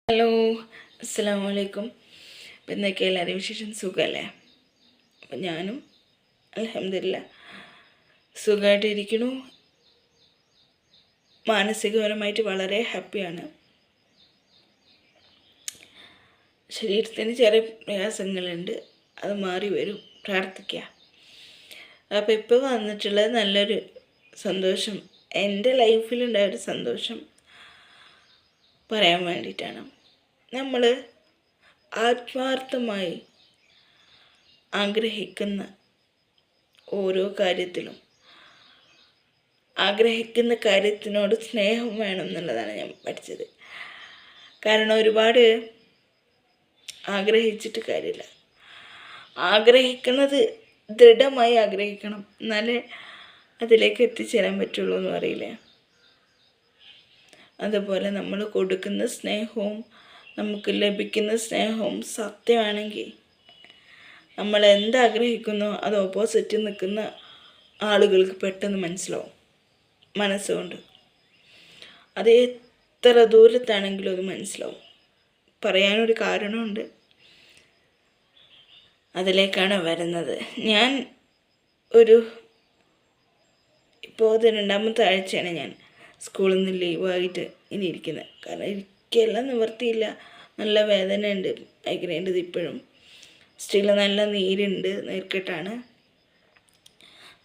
Hello, അസ്സലാമു അലൈക്കും. അപ്പം എന്തൊക്കെ എല്ലാവരും വിശേഷം? സുഖമല്ലേ? അപ്പം ഞാനും അൽഹംദുലില്ലാ സുഖമായിട്ടിരിക്കുന്നു. മാനസികപരമായിട്ട് വളരെ ഹാപ്പിയാണ്. ശരീരത്തിന് ചെറിയ പ്രയാസങ്ങളുണ്ട്, അത് മാറി വരും, പ്രാർത്ഥിക്കുക. അപ്പോൾ ഇപ്പോൾ വന്നിട്ടുള്ളത് നല്ലൊരു സന്തോഷം, എൻ്റെ ലൈഫിലുണ്ടായൊരു സന്തോഷം പറയാൻ വേണ്ടിയിട്ടാണ്. നമ്മൾ ആത്മാർത്ഥമായി ആഗ്രഹിക്കുന്ന ഓരോ കാര്യത്തിലും ആഗ്രഹിക്കുന്ന കാര്യത്തിനോട് സ്നേഹം വേണം എന്നുള്ളതാണ് ഞാൻ പഠിച്ചത്. കാരണം ഒരുപാട് ആഗ്രഹിച്ചിട്ട് കാര്യമില്ല. ആഗ്രഹിക്കുന്നത് ദൃഢമായി ആഗ്രഹിക്കണം, എന്നാലേ അതിലേക്ക് എത്തിച്ചേരാൻ പറ്റുള്ളൂ എന്ന് പറയില്ലേ. അതുപോലെ നമ്മൾ കൊടുക്കുന്ന സ്നേഹവും നമുക്ക് ലഭിക്കുന്ന സ്നേഹവും സത്യമാണെങ്കിൽ നമ്മൾ എന്താഗ്രഹിക്കുന്നോ അത് ഓപ്പോസിറ്റ് നിൽക്കുന്ന ആളുകൾക്ക് പെട്ടെന്ന് മനസ്സിലാവും, മനസ്സുകൊണ്ട്. അത് എത്ര ദൂരത്താണെങ്കിലും അത് മനസ്സിലാവും. പറയാനൊരു കാരണമുണ്ട്, അതിലേക്കാണ് വരുന്നത്. ഞാൻ ഇപ്പോൾ ഇത് 2ാമത്തെ ആഴ്ചയാണ് ഞാൻ സ്കൂളിൽ നിന്ന് ലീവായിട്ട് ഇനി ഇരിക്കുന്നത്. കാരണം എനിക്കെല്ലാം നിവർത്തിയില്ല, നല്ല വേദന ഉണ്ട്, മൈഗ്രൈൻ്റെത് ഇപ്പോഴും സ്റ്റിൽ നല്ല നീരുണ്ട്, നീർക്കെട്ടാണ്,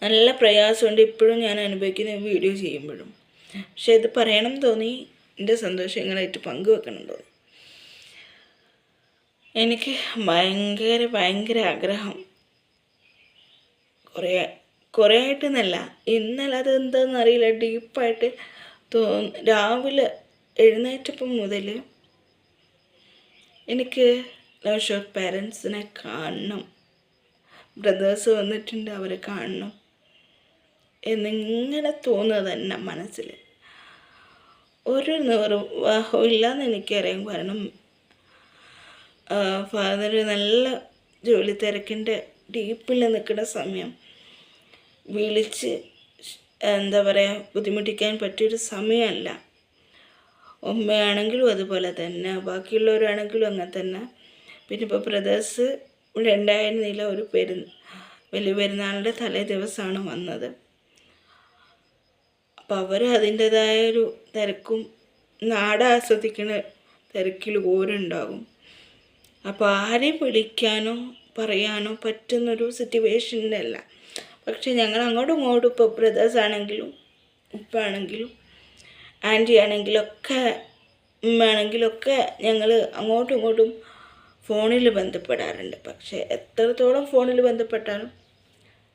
നല്ല പ്രയാസമുണ്ട് ഇപ്പോഴും ഞാൻ അനുഭവിക്കുന്ന വീഡിയോ ചെയ്യുമ്പോഴും. പക്ഷെ ഇത് പറയണം തോന്നി, എൻ്റെ സന്തോഷങ്ങളായിട്ട് പങ്കുവെക്കണം തോന്നി. എനിക്ക് ഭയങ്കര ആഗ്രഹം, കുറേ ആയിട്ടെന്നല്ല, ഇന്നലെ അതെന്താണെന്ന് അറിയില്ല, ഡീപ്പായിട്ട് രാവിലെ എഴുന്നേറ്റപ്പം മുതൽ എനിക്ക് ലവ് ഷോട്ട് പാരൻസിനെ കാണണം, ബ്രദേഴ്സ് വന്നിട്ടുണ്ട് അവരെ കാണണം എന്നിങ്ങനെ തോന്നുന്നത് തന്നെ മനസ്സിൽ. ഒരു നിർവാഹവും ഇല്ലയെന്ന് എനിക്കറിയാം. കാരണം ഫാദർ നല്ല ജോലി തിരക്കിൻ്റെ ഡീപ്പിൽ നിൽക്കുന്ന സമയം വിളിച്ച് ബുദ്ധിമുട്ടിക്കാൻ പറ്റിയൊരു സമയമല്ല. ഉമ്മയാണെങ്കിലും അതുപോലെ തന്നെ, ബാക്കിയുള്ളവരാണെങ്കിലും അങ്ങനെ തന്നെ. പിന്നെ ഇപ്പോൾ ബ്രദേഴ്സ് ഇവിടെ ഉണ്ടായിരുന്നില്ല, ഒരു വലിയ പെരുന്നാളിൻ്റെ തലേ ദിവസമാണ് വന്നത്. അപ്പോൾ അവർ അതിൻ്റേതായൊരു തിരക്കും നാട് ആസ്വദിക്കുന്ന തിരക്കിൽ ഓരുണ്ടാകും. അപ്പോൾ ആരെയും വിളിക്കാനോ പറയാനോ പറ്റുന്നൊരു സിറ്റുവേഷനിലല്ല. പക്ഷെ ഞങ്ങൾ അങ്ങോട്ടും ഇങ്ങോട്ടും ഇപ്പോൾ ബ്രദേഴ്സ് ആണെങ്കിലും ഉപ്പാണെങ്കിലും ആൻറ്റി ആണെങ്കിലൊക്കെ ഉമ്മയാണെങ്കിലൊക്കെ ഞങ്ങൾ അങ്ങോട്ടും ഇങ്ങോട്ടും ഫോണിൽ ബന്ധപ്പെടാറുണ്ട്. പക്ഷേ എത്രത്തോളം ഫോണിൽ ബന്ധപ്പെട്ടാലും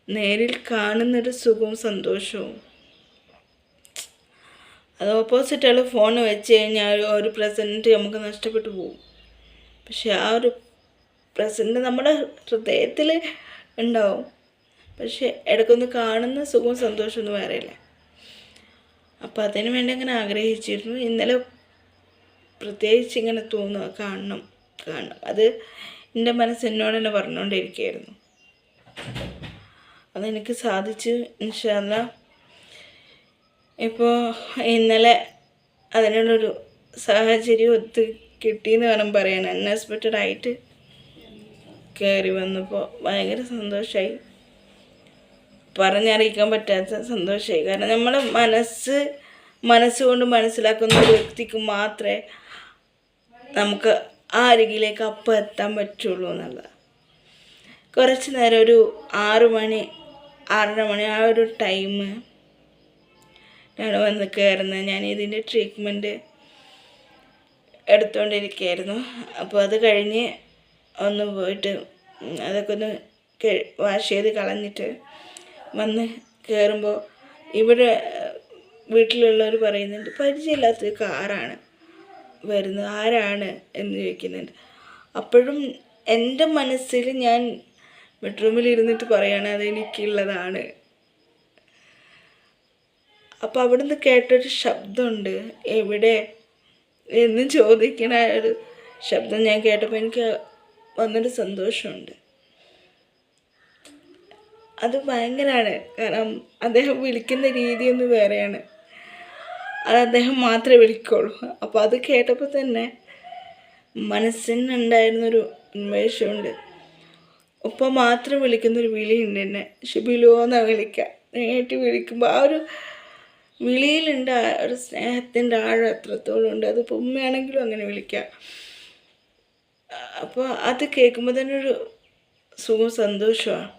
നേരിൽ കാണുന്നൊരു സുഖവും സന്തോഷവും അത് ഓപ്പോസിറ്റുള്ള ഫോൺ വെച്ച് കഴിഞ്ഞാൽ ഒരു പ്രസൻറ്റ് നമുക്ക് നഷ്ടപ്പെട്ടു പോകും. പക്ഷെ ആ ഒരു പ്രസൻറ്റ് നമ്മുടെ ഹൃദയത്തിൽ ഉണ്ടാവും. പക്ഷെ ഇടയ്ക്കൊന്ന് കാണുന്ന സുഖവും സന്തോഷമൊന്നും വേറെയില്ല. അപ്പോൾ അതിന് വേണ്ടി അങ്ങനെ ആഗ്രഹിച്ചിരുന്നു. ഇന്നലെ പ്രത്യേകിച്ച് ഇങ്ങനെ തോന്നുക, കാണണം. അത് എൻ്റെ മനസ്സ് എന്നോട് തന്നെ പറഞ്ഞുകൊണ്ടിരിക്കുകയായിരുന്നു. അതെനിക്ക് സാധിച്ചു ഇൻഷാ അല്ലാ. ഇപ്പോൾ ഇന്നലെ അതിനുള്ളൊരു സാഹചര്യം ഒത്ത് കിട്ടിയെന്ന് വേണം പറയാൻ. അൺഎക്സ്പെക്റ്റഡായിട്ട് കയറി വന്നപ്പോൾ ഭയങ്കര സന്തോഷമായി, പറഞ്ഞറിയിക്കാൻ പറ്റാത്ത സന്തോഷമായി. കാരണം നമ്മുടെ മനസ്സുകൊണ്ട് മനസ്സിലാക്കുന്ന ഒരു വ്യക്തിക്ക് മാത്രമേ നമുക്ക് ആ അരികിലേക്ക് അപ്പം എത്താൻ പറ്റുള്ളൂ എന്നുള്ളത്. കുറച്ച് നേരം ഒരു 6 മണി 6:30 മണി ആ ഒരു ടൈം ഞാൻ വന്ന് കയറുന്നത്. ഞാൻ ഇതിൻ്റെ ട്രീറ്റ്മെൻറ്റ് എടുത്തുകൊണ്ടിരിക്കുകയായിരുന്നു. അപ്പോൾ അത് കഴിഞ്ഞ് ഒന്ന് പോയിട്ട് അതൊക്കെ ഒന്ന് വാഷ് ചെയ്ത് കളഞ്ഞിട്ട് വന്ന് കയറുമ്പോൾ ഇവിടെ വീട്ടിലുള്ളവർ പറയുന്നുണ്ട്, പരിചയമില്ലാത്തൊരു കാറാണ് വരുന്നത്, ആരാണ് എന്ന് ചോദിക്കുന്നുണ്ട്. അപ്പോഴും എൻ്റെ മനസ്സിൽ ഞാൻ ബെഡ്റൂമിൽ ഇരുന്നിട്ട് പറയുകയാണ് അതെനിക്കുള്ളതാണ്. അപ്പോൾ അവിടുന്ന് കേട്ടൊരു ശബ്ദമുണ്ട്, എവിടെ എന്ന് ചോദിക്കണ ഒരു ശബ്ദം ഞാൻ കേട്ടപ്പോൾ എനിക്ക് വന്നൊരു സന്തോഷമുണ്ട്. അത് ഭയങ്കരമാണ്. കാരണം അദ്ദേഹം വിളിക്കുന്ന രീതിയൊന്ന് വേറെയാണ്, അത് അദ്ദേഹം മാത്രമേ വിളിക്കുള്ളൂ. അപ്പോൾ അത് കേട്ടപ്പോൾ തന്നെ മനസ്സിനുണ്ടായിരുന്നൊരു ഉന്മേഷമുണ്ട്. ഉപ്പ മാത്രം വിളിക്കുന്നൊരു വിളിയുണ്ട് എന്നെ, ഷിബിലോ എന്നാണ് വിളിക്കുക. നേരിട്ട് വിളിക്കുമ്പോൾ ആ ഒരു വിളിയിലുണ്ട് ആ ഒരു സ്നേഹത്തിൻ്റെ ആഴം എത്രത്തോളം ഉണ്ട്. അതിപ്പോൾ ഉമ്മയാണെങ്കിലും അങ്ങനെ വിളിക്കുക. അപ്പോൾ അത് കേൾക്കുമ്പോൾ തന്നെ ഒരു സുഖം സന്തോഷമാണ്.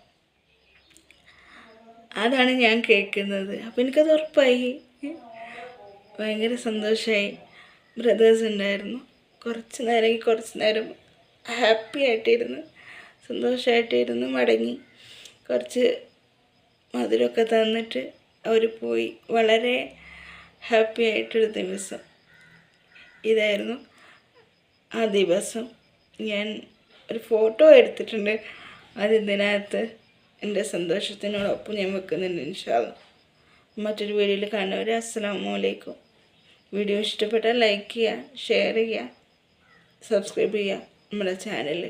അതാണ് ഞാൻ കേൾക്കുന്നത്. അപ്പോൾ എനിക്കത് ഉറപ്പായി, ഭയങ്കര സന്തോഷമായി. ബ്രദേഴ്സ് ഉണ്ടായിരുന്നു, കുറച്ച് നേരം ഹാപ്പി ആയിട്ടിരുന്ന് സന്തോഷമായിട്ടിരുന്ന് മടങ്ങി. കുറച്ച് മധുരമൊക്കെ തന്നിട്ട് അവർ പോയി. വളരെ ഹാപ്പി ആയിട്ടൊരു ദിവസം ഇതായിരുന്നു. ആ ദിവസം ഞാൻ ഒരു ഫോട്ടോ എടുത്തിട്ടുണ്ട്, അത് ഇതിനകത്ത് എൻ്റെ സന്തോഷത്തിനോടൊപ്പം ഞാൻ വെക്കുന്നുണ്ട്. ഇൻഷാ അല്ലാഹ് മറ്റൊരു വീഡിയോയിൽ കാണുന്നവരെ അസ്സലാമു അലൈക്കും. വീഡിയോ ഇഷ്ടപ്പെട്ടാൽ ലൈക്ക് ചെയ്യുക, ഷെയർ ചെയ്യുക, സബ്സ്ക്രൈബ് ചെയ്യുക നമ്മുടെ ചാനൽ.